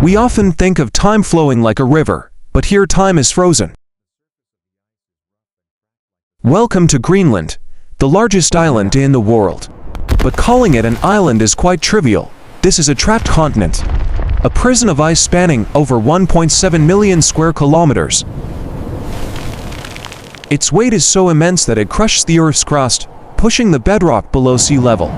We often think of time flowing like a river, but here time is frozen. Welcome to Greenland, the largest island in the world. But calling it an island is quite trivial. This is a trapped continent, a prison of ice spanning over 1.7 million square kilometers. Its weight is so immense that it crushes the Earth's crust, pushing the bedrock below sea level.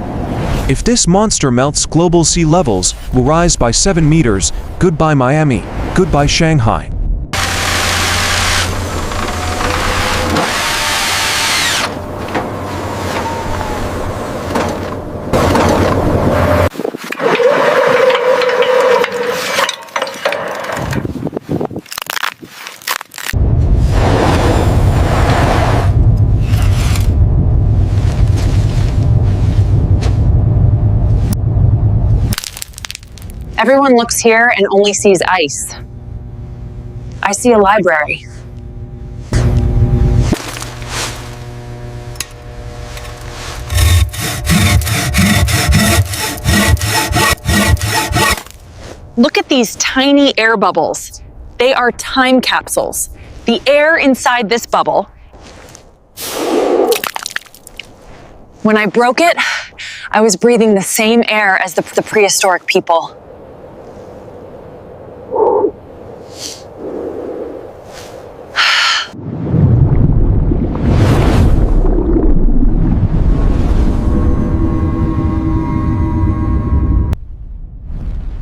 If this monster melts, global sea levels will rise by 7 meters. Goodbye Miami, goodbye Shanghai. Everyone looks here and only sees ice. I see a library. Look at these tiny air bubbles. They are time capsules. The air inside this bubble, when I broke it, I was breathing the same air as the prehistoric people.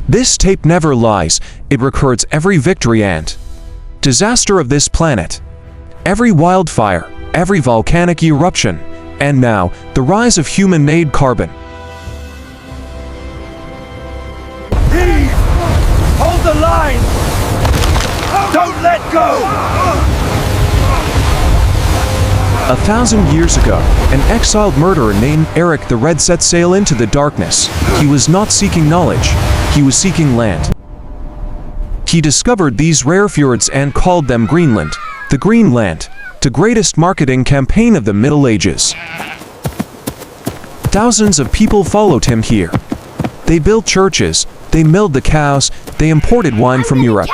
This tape never lies. It records every victory and disaster of this planet, every wildfire, every volcanic eruption, and now the rise of human-made carbon. Heave! Hold the line! Don't let go! 1,000 years ago, an exiled murderer named Eric the Red set sail into the darkness. He was not seeking knowledge, he was seeking land. He discovered these rare fjords and called them Greenland, the Greenland, the greatest marketing campaign of the Middle Ages. Thousands of people followed him here. They built churches, they milled the cows, they imported wine from Europe.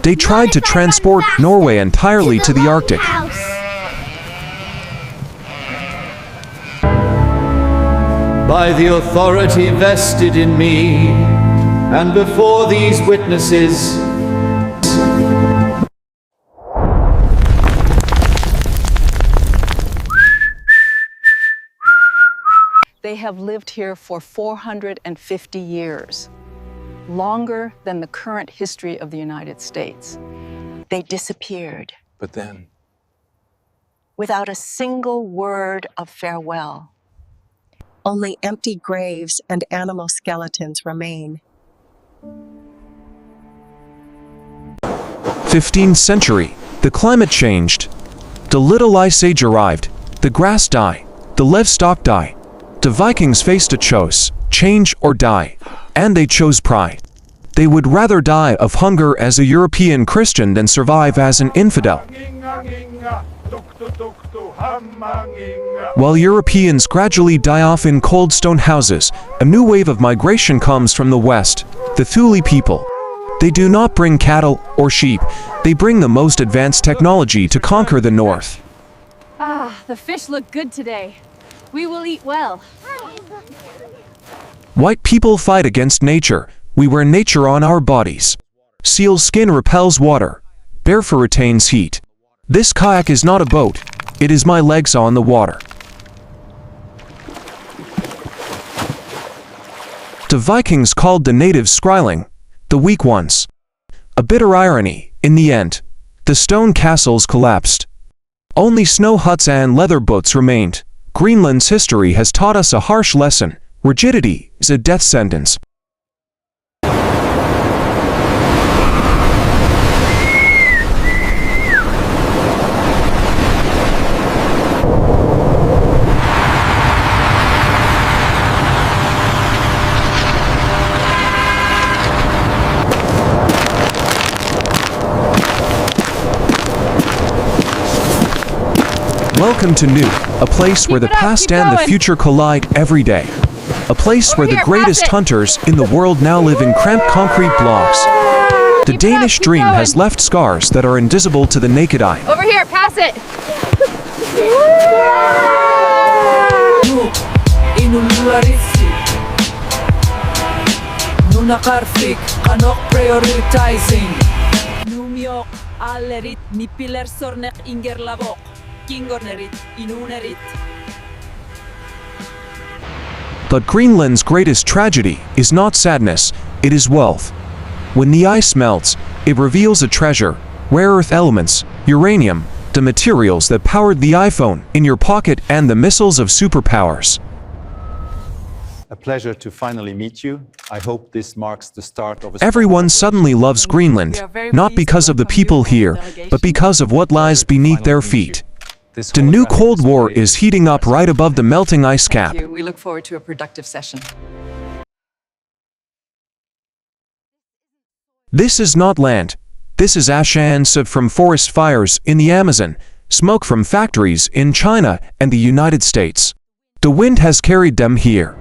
They tried to transport Norway entirely to the Arctic. By the authority vested in me, and before these witnesses, they have lived here for 450 years, longer than the current history of the United States. They disappeared. But then, without a single word of farewell. Only empty graves and animal skeletons remain. 15th century, the climate changed. The Little Ice Age arrived. The grass died. The livestock died. The Vikings faced a choice, change or die, and they chose pride. They would rather die of hunger as a European Christian than survive as an infidel. While Europeans gradually die off in cold stone houses, a new wave of migration comes from the west, the Thule people. They do not bring cattle or sheep, they bring the most advanced technology to conquer the north. Ah, the fish look good today. We will eat well. White people fight against nature. We wear nature on our bodies. Seal skin repels water. Bear fur retains heat. This kayak is not a boat. It is my legs on the water. The Vikings called the natives skryling, the weak ones. A bitter irony, in the end, the stone castles collapsed. Only snow huts and leather boats remained. Greenland's history has taught us a harsh lesson. Rigidity is a death sentence. Welcome to New, a place where the past and the future collide every day. A place where the here, greatest pass it. hunters in the world now live in cramped concrete blocks. The Keep it up, Danish keep dream going. has left scars that are invisible to the naked eye. Over here, pass it. Inuluarisi Nunakarfik Kanok prioritizing Numyok Alerit Nipiler Sornek Ingerlavok Kingornerit Inunerit. But Greenland's greatest tragedy is not sadness, it is wealth. When the ice melts, it reveals a treasure, rare earth elements, uranium, the materials that powered the iPhone in your pocket and the missiles of superpowers. A pleasure to finally meet you. I hope this marks the start of a... Everyone suddenly loves Greenland, not because of the people here, but because of what lies beneath their feet. The new Cold War is heating up right above the melting ice cap. We look forward to a productive session. This is not land. This is ash and soot from forest fires in the Amazon, smoke from factories in China and the United States. The wind has carried them here.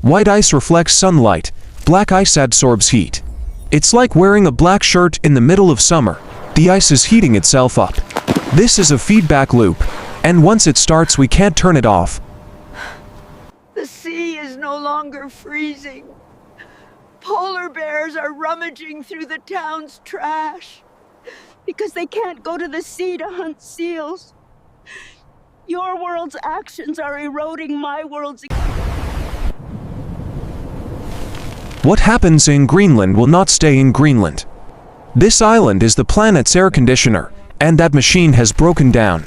White ice reflects sunlight, black ice absorbs heat. It's like wearing a black shirt in the middle of summer. The ice is heating itself up. This is a feedback loop, and once it starts, we can't turn it off. The sea is no longer freezing. Polar bears are rummaging through the town's trash because they can't go to the sea to hunt seals. Your world's actions are eroding my world's. What happens in Greenland will not stay in Greenland. This island is the planet's air conditioner, and that machine has broken down.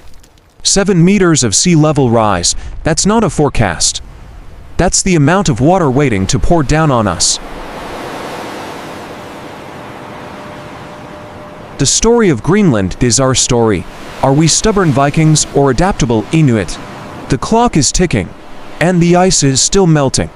7 meters of sea level rise, that's not a forecast. That's the amount of water waiting to pour down on us. The story of Greenland is our story. Are we stubborn Vikings or adaptable Inuit? The clock is ticking, and the ice is still melting.